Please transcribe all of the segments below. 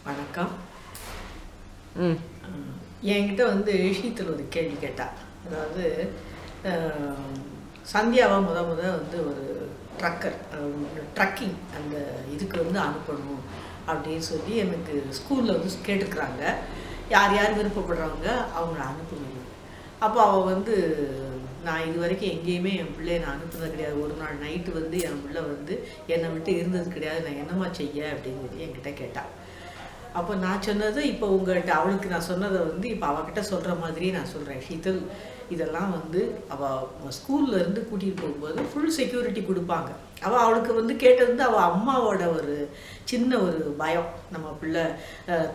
வணக்கம். என்கிட்ட வந்து ஷீத்தல் ஒரு கேள்வி கேட்டா. அதாவது சந்தியாவை முத வந்து ஒரு ட்ரக்கிங் அந்த இதுக்கு வந்து அனுப்பணும் அப்படின்னு சொல்லி எனக்கு ஸ்கூலில் வந்து கேட்டுக்கிறாங்க. யார் யார் விருப்பப்படுறவங்க அவங்கள அனுப்பணும். அப்போ அவள் வந்து நான் இது வரைக்கும் எங்கேயுமே என் பிள்ளையை நான் அனுப்புனது கிடையாது. ஒரு நாள் நைட்டு வந்து என் பிள்ளை வந்து என்னை விட்டு இருந்தது கிடையாது, நான் என்னம்மா செய்ய அப்படின்னு சொல்லி என்கிட்ட கேட்டாள். அப்போ நான் சொன்னது இப்போ உங்கள்கிட்ட அவளுக்கு நான் சொன்னதை வந்து இப்போ அவகிட்ட சொல்கிற மாதிரியே நான் சொல்கிறேன். ஷீத்தல், இதெல்லாம் வந்து அவள் ஸ்கூல்லேருந்து கூட்டிகிட்டு போகும்போது ஃபுல் செக்யூரிட்டி கொடுப்பாங்க. அவளுக்கு வந்து கேட்டது அவள் அம்மாவோட ஒரு சின்ன ஒரு பயம், நம்ம பிள்ளை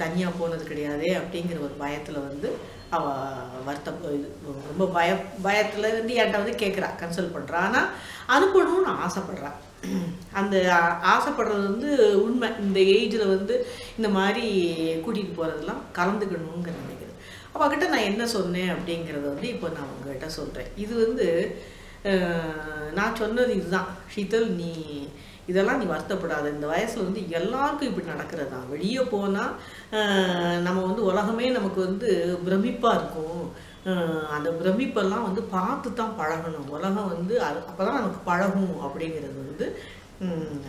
தனியாக போனது கிடையாதே அப்படிங்கிற ஒரு பயத்தில் வந்து அவள் ரொம்ப பயத்தில் வந்து என்கிட்ட வந்து கேட்குறா, கன்சல்ட் பண்ணுறா. ஆனால் அனுப்பணும்னு ஆசைப்பட்றான். அந்த ஆசைப்படுறது வந்து உண்மை. இந்த ஏஜில் வந்து இந்த மாதிரி கூட்டிகிட்டு போகிறதெல்லாம் கலந்துக்கணுங்கிற நினைக்கிறேன். அவகிட்ட நான் என்ன சொன்னேன் அப்படிங்கிறத வந்து இப்போ நான் உங்கள்கிட்ட சொல்கிறேன். இது வந்து நான் சொன்னது இதுதான். ஷீத்தல், நீ இதெல்லாம் நீ வருத்தப்படாத. இந்த வயசில் வந்து எல்லாருக்கும் இப்படி நடக்கிறது தான். வெளியே போனால் நம்ம வந்து உலகமே நமக்கு வந்து பிரமிப்பாக இருக்கும். அந்த பிரமிப்பெல்லாம் வந்து பார்த்து தான் பழகணும். உலகம் வந்து அப்போ தான் நமக்கு பழகும் அப்படிங்கிறது வந்து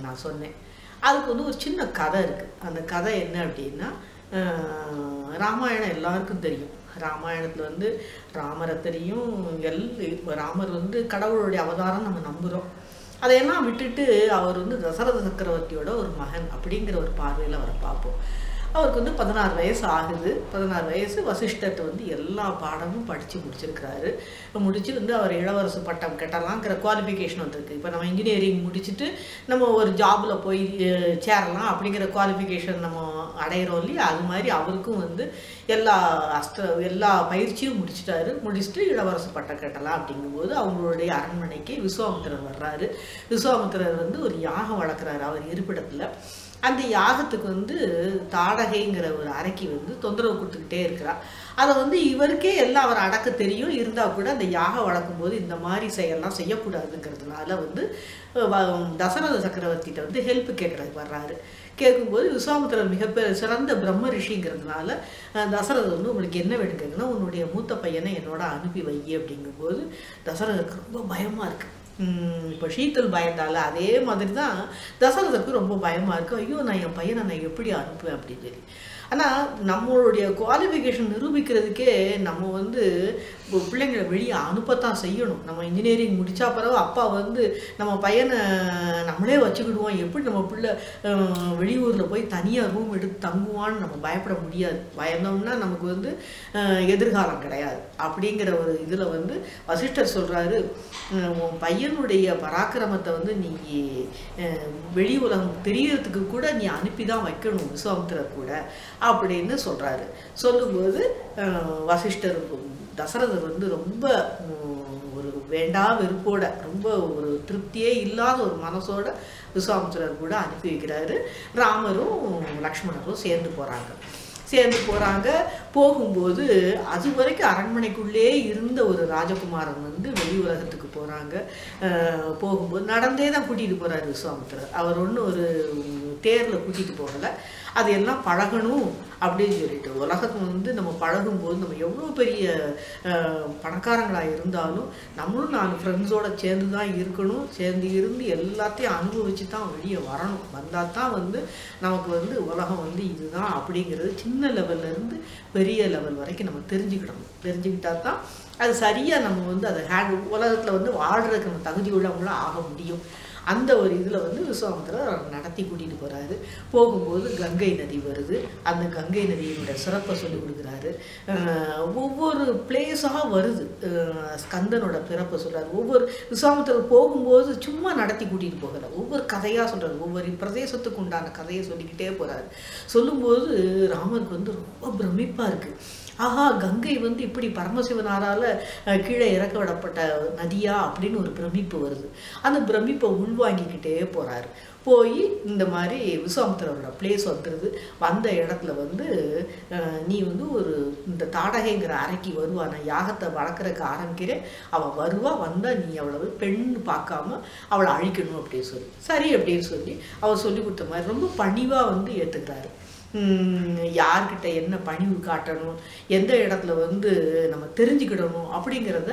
நான் சொன்னேன். அதுக்கு வந்து ஒரு சின்ன கதை இருக்குது. அந்த கதை என்ன அப்படின்னா, ராமாயணம் எல்லாருக்கும் தெரியும். ராமாயணத்தில் வந்து ராமரை தெரியும். ராமர் வந்து கடவுளுடைய அவதாரம் நம்ம நம்புகிறோம். அதையெல்லாம் விட்டுட்டு அவர் வந்து தசரத சக்கரவர்த்தியோட ஒரு மகன் அப்படிங்கிற ஒரு பார்வையில் அவரை பார்ப்போம். அவருக்கு வந்து 16 வயசு ஆகுது. 16 வயசு. வசிஷ்டர்கிட்ட வந்து எல்லா பாடமும் படித்து முடிச்சிருக்கிறாரு. முடிச்சு வந்து அவர் இளவரசு பட்டம் கட்டலாங்கிற குவாலிஃபிகேஷன் வந்திருக்கு. இப்போ நம்ம இன்ஜினியரிங் முடிச்சுட்டு நம்ம ஒரு ஜாபில் போய் சேரலாம் அப்படிங்கிற குவாலிஃபிகேஷன் நம்ம அடையிறோம் இல்லையா? அது மாதிரி அவருக்கும் வந்து எல்லா பயிற்சியும் முடிச்சுட்டு இளவரசு பட்டம் கட்டலாம். அப்படிங்கும்போது அவங்களுடைய அரண்மனைக்கு விஸ்வாமித்திரர் வர்றாரு. விஸ்வாமித்திரர் வந்து ஒரு யாகம் வளர்க்குறாரு அவர் இருப்பிடத்தில். அந்த யாகத்துக்கு வந்து தாடகைங்கிற ஒரு அறைக்கு வந்து தொந்தரவு கொடுத்துக்கிட்டே இருக்கிறார். அதை வந்து இவருக்கே எல்லாம் அவர் அடக்க தெரியும். இருந்தால் கூட அந்த யாகம் வளர்க்கும் போது இந்த மாதிரி செயல்லாம் செய்யக்கூடாதுங்கிறதுனால வந்து தசரத சக்கரவர்த்திகிட்ட வந்து ஹெல்ப் கேட்குறதுக்கு வர்றாரு. கேட்கும்போது விஸ்வாமித்திரர் மிகப்பெரிய சிறந்த பிரம்ம ரிஷிங்கிறதுனால தசரதர் வந்து உங்களுக்கு என்ன வேணும் கேட்குன்னா, உன்னுடைய மூத்த பையனை என்னோட அனுப்பி வை அப்படிங்கும்போது தசரதருக்கு ரொம்ப பயமாக இருக்குது. இப்போ ஷீத்தல் பயந்தால அதே மாதிரி தான் தசரதருக்கு ரொம்ப பயமாக இருக்குது. ஐயோ, நான் என் பையனை நான் எப்படி அனுப்புவேன் அப்படின்னு சொல்லி. ஆனால் நம்மளுடைய குவாலிஃபிகேஷன் நிரூபிக்கிறதுக்கே நம்ம வந்து பிள்ளைங்களை வெளியே அனுப்பத்தான் செய்யணும். நம்ம இன்ஜினியரிங் முடித்தா பிறகு அப்பா வந்து நம்ம பையனை நம்மளே வச்சுக்கிடுவோம், எப்படி நம்ம பிள்ளை வெளியூரில் போய் தனியாக ரூம் எடுத்து தங்குவான்னு நம்ம பயப்பட முடியாது. பயந்தோம்னா நமக்கு வந்து எதிர்காலம் கிடையாது. அப்படிங்கிற ஒரு இதில் வந்து வசிஷ்டர் சொல்கிறாரு, உன் பையனுடைய பராக்கிரமத்தை வந்து நீ வெளி உலகம் தெரியறதுக்கு கூட நீ அனுப்பி தான் வைக்கணும் விஸ்வாமித்திரர் கூட அப்படின்னு சொல்கிறாரு. சொல்லும்போது வசிஷ்டர் தசரதர் வந்து ரொம்ப ஒரு வேண்டா வெறுப்போட, ரொம்ப ஒரு திருப்தியே இல்லாத ஒரு மனசோட விஸ்வாமித்திரர் கூட அனுப்பி வைக்கிறாரு. ராமரும் லக்ஷ்மணரும் சேர்ந்து போகிறாங்க. போகும்போது அது வரைக்கும் அரண்மனைக்குள்ளே இருந்த ஒரு ராஜகுமாரன் வந்து வெளி உலகத்துக்கு போகிறாங்க. போகும்போது நடந்தே தான் கூட்டிகிட்டு போகிறார் விஸ்வாமித்திரர். அவர் ஒன்றும் ஒரு தேரில் கூட்டிகிட்டு போகலை. அதையெல்லாம் பழகணும் அப்படின்னு சொல்லிட்டு, உலகத்தை வந்து நம்ம பழகும்போது நம்ம எவ்வளோ பெரிய பணக்காரங்களாக இருந்தாலும் நம்மளும் 4 ஃப்ரெண்ட்ஸோடு சேர்ந்து தான் இருக்கணும். சேர்ந்து இருந்து எல்லாத்தையும் அனுபவித்து தான் வெளியே வரணும். வந்தால் தான் வந்து நமக்கு வந்து உலகம் வந்து இதுதான் அப்படிங்கிறது சின்ன லெவல்லேருந்து பெரிய லெவல் வரைக்கும் நம்ம தெரிஞ்சுக்கிட்டா தான் அது சரியாக நம்ம வந்து அதை உலகத்தில் வந்து வாழ்கிறதுக்கு நம்ம தகுதி உள்ளவங்களாம் ஆக முடியும். அந்த ஒரு இதில் வந்து விஸ்வாமித்திரர் நடத்தி கூட்டிகிட்டு போகிறாரு. போகும்போது கங்கை நதி வருது. அந்த கங்கை நதியினுடைய சிறப்பை சொல்லிக் கொடுக்குறாரு. ஒவ்வொரு பிளேஸாக வருது. ஸ்கந்தனோட பிறப்பை சொல்கிறார். ஒவ்வொரு விஸ்வாமித்திரர் போகும்போது சும்மா நடத்தி கூட்டிகிட்டு போகிறார். ஒவ்வொரு கதையாக சொல்கிறார். ஒவ்வொரு பிரதேசத்துக்கு உண்டான கதையை சொல்லிக்கிட்டே போகிறாரு. சொல்லும்போது ராமருக்கு வந்து ரொம்ப பிரமிப்பாக இருக்குது. ஆஹா, கங்கை வந்து இப்படி பரமசிவனாரால் கீழே இறக்க விடப்பட்ட நதியா அப்படின்னு ஒரு பிரமிப்பு வருது. அந்த பிரமிப்பை உள்வாங்கிக்கிட்டே போகிறாரு. போய் இந்த மாதிரி விஸ்வாமித்திரரோட பிளேஸ் வந்துடுது. வந்த இடத்துல வந்து நீ வந்து ஒரு இந்த தாடகைங்கிற அறைக்கு வருவா, நான் யாகத்தை வளர்க்குறதுக்கு ஆரம்பிக்கிறேன், அவள் வருவா, வந்தால் நீ அவளை பெண்ணு பார்க்காம அவளை அழிக்கணும் அப்படின்னு சொல்லி, சரி அப்படின்னு சொல்லி அவர் சொல்லி கொடுத்த மாதிரி ரொம்ப பணிவாக வந்து ஏற்றுக்கிறாரு. யார்கிட்ட என்ன பணிவு காட்டணும், எந்த இடத்துல வந்து நம்ம தெரிஞ்சுக்கிடணும் அப்படிங்கிறத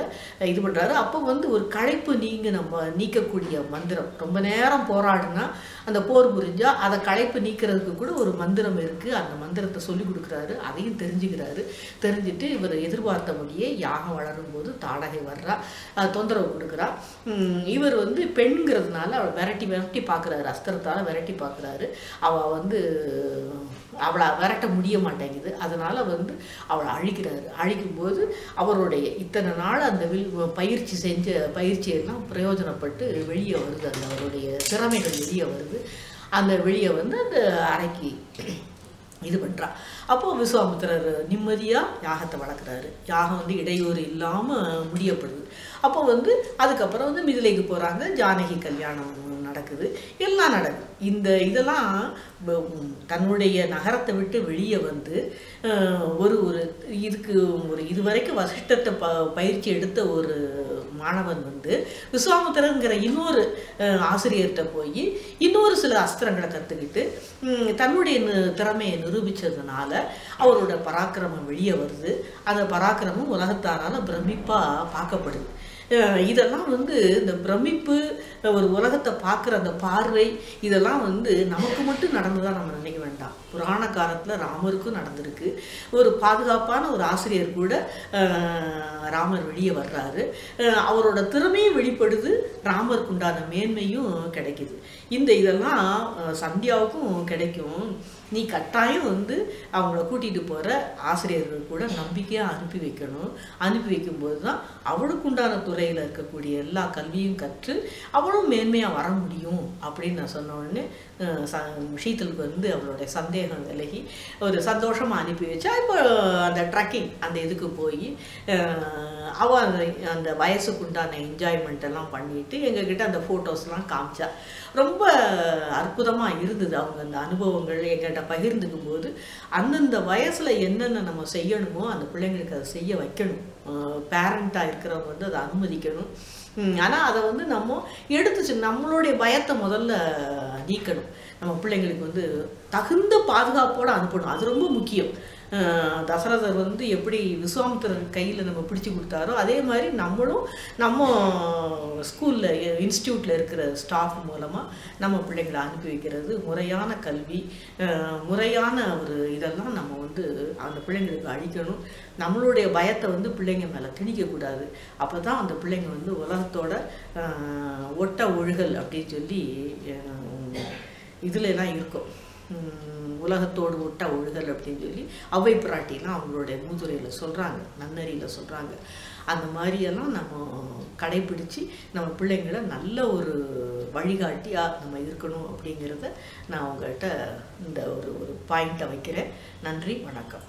இது பண்ணுறாரு. அப்போ வந்து ஒரு களைப்பு நம்ம நீக்கக்கூடிய மந்திரம், ரொம்ப நேரம் போராடுனா அந்த போர் புரிஞ்சால் அதை களைப்பு நீக்கிறதுக்கு கூட ஒரு மந்திரம் இருக்குது. அந்த மந்திரத்தை சொல்லி கொடுக்குறாரு. அதையும் தெரிஞ்சுக்கிறாரு. தெரிஞ்சுட்டு இவர் எதிர்பார்த்தபடியே யாகம் வளரும் போது தாடகை வர்றா, தொந்தரவு கொடுக்குறா. இவர் வந்து பெண்கிறதுனால அவள் விரட்டி பார்க்குறாரு, அஸ்திரத்தால் விரட்டி பார்க்குறாரு. அவள் வந்து அவளை விரட்ட முடிய மாட்டேங்குது. அதனால் வந்து அவளை அழிக்கிறாரு. அழிக்கும்போது அவருடைய இத்தனை நாள் அந்த பயிற்சியெல்லாம் பிரயோஜனப்பட்டு வெளியே வருது. அந்த அவருடைய திறமைகள் வெளியே வருது. அந்த வெளியே வந்து அந்த அறைக்கு இது பண்ணுறா. அப்போது விஸ்வாமித்திரர் நிம்மதியாக யாகத்தை வளர்க்குறாரு. யாகம் வந்து இடையூறு இல்லாமல் முடியப்படுது. அப்போ வந்து அதுக்கப்புறம் வந்து மிதிலைக்கு போகிறாங்க. ஜானகி கல்யாணம் நடக்குது, எல்லாம் நடக்குது. இதெல்லாம் தன்னுடைய நகரத்தை விட்டு வெளியே வந்து இதுவரைக்கும் வசிஷ்டத்தை பயிற்சி எடுத்த ஒரு மாணவன் வந்து விஸ்வாமித்திரங்கிற இன்னொரு ஆசிரியர்கிட்ட போய் இன்னொரு சில அஸ்திரங்களை கற்றுக்கிட்டு தன்னுடைய திறமையை நிரூபித்ததுனால அவரோட பராக்கிரமம் வெளியே வருது. அந்த பராக்கிரமம் உலகத்தாரால் பிரமிப்பாக பார்க்கப்படுது. இதெல்லாம் வந்து இந்த பிரமிப்பு, ஒரு உலகத்தை பார்க்குற அந்த பார்வை, இதெல்லாம் வந்து நமக்கு மட்டும் நடந்ததாக நம்ம நினைக்க வேண்டாம். புராண காலத்தில் ராமருக்கும் நடந்திருக்கு. ஒரு பாதுகாப்பான ஒரு ஆசிரியர் கூட ராமர் வெளியே வர்றாரு. அவரோட திறமையும் வெளிப்படுது, ராமருக்கு உண்டான மேன்மையும் கிடைக்குது. இதெல்லாம் சந்தியாவுக்கும் கிடைக்கும். நீ கட்டாயம் வந்து அவங்கள கூட்டிகிட்டு போகிற ஆசிரியர்கள் கூட நம்பிக்கையாக அனுப்பி வைக்கணும். அனுப்பி வைக்கும்போது தான் அவளுக்கு உண்டான துறையில் இருக்கக்கூடிய எல்லா கல்வியும் கற்று அவளும் மேன்மையாக வர முடியும் அப்படின்னு நான் சொன்ன உடனே ஷீதலுக்கு வந்து அவளுடைய சந்தேகம் விலகி ஒரு சந்தோஷமாக அனுப்பி வச்சா. இப்போ அந்த ட்ரக்கிங் அந்த இதுக்கு போய் அவள் அந்த வயசுக்கு உண்டான என்ஜாய்மெண்ட் எல்லாம் பண்ணிட்டு எங்ககிட்ட அந்த ஃபோட்டோஸ்லாம் காமிச்சா. ரொம்ப அற்புதமாக இருந்தது. அவங்க அந்த அனுபவங்கள் எங்கிட்ட பகிர்ந்துக்கும் போது அந்தந்த வயசில் என்னென்ன நம்ம செய்யணுமோ அந்த பிள்ளைங்களுக்கு அதை செய்ய வைக்கணும். பேரண்ட்டாக இருக்கிறவங்க வந்து அதை அனுமதிக்கணும். ஆனால் அதை வந்து நம்ம நம்மளுடைய பயத்தை முதல்ல நீக்கணும். நம்ம பிள்ளைங்களுக்கு வந்து தகுந்த பாதுகாப்போடு அனுப்பணும். அது ரொம்ப முக்கியம். தசரதர் வந்து எப்படி விஸ்வாமித்திரர் கையில் நம்ம பிடிச்சி கொடுத்தாரோ அதே மாதிரி நம்ம ஸ்கூலில் இன்ஸ்டியூட்டில் இருக்கிற ஸ்டாஃப் மூலமாக நம்ம பிள்ளைங்களை அனுப்பி வைக்கிறது, முறையான கல்வி, முறையான ஒரு இதெல்லாம் நம்ம வந்து அந்த பிள்ளைங்களுக்கு அளிக்கணும். நம்மளுடைய பயத்தை வந்து பிள்ளைங்க மேலே திணிக்கக்கூடாது. அப்போ தான் அந்த பிள்ளைங்க வந்து உலகத்தோட ஒட்ட ஒழுகல் அப்படின்னு சொல்லி இதுலலாம் இருக்கும். உலகத்தோடு ஒட்ட ஒழுகல் அப்படின்னு சொல்லி அவ்வை பிராட்டிலாம் அவங்களுடைய மூதுரையில் சொல்கிறாங்க, நன்னறியில் சொல்கிறாங்க. அந்த மாதிரியெல்லாம் நம்ம கடைப்பிடிச்சு நம்ம பிள்ளைங்களை நல்ல ஒரு வழிகாட்டியாக நம்ம இருக்கணும் அப்படிங்கிறத நான் உங்கள்கிட்ட இந்த ஒரு பாயிண்ட்டை வைக்கிறேன். நன்றி, வணக்கம்.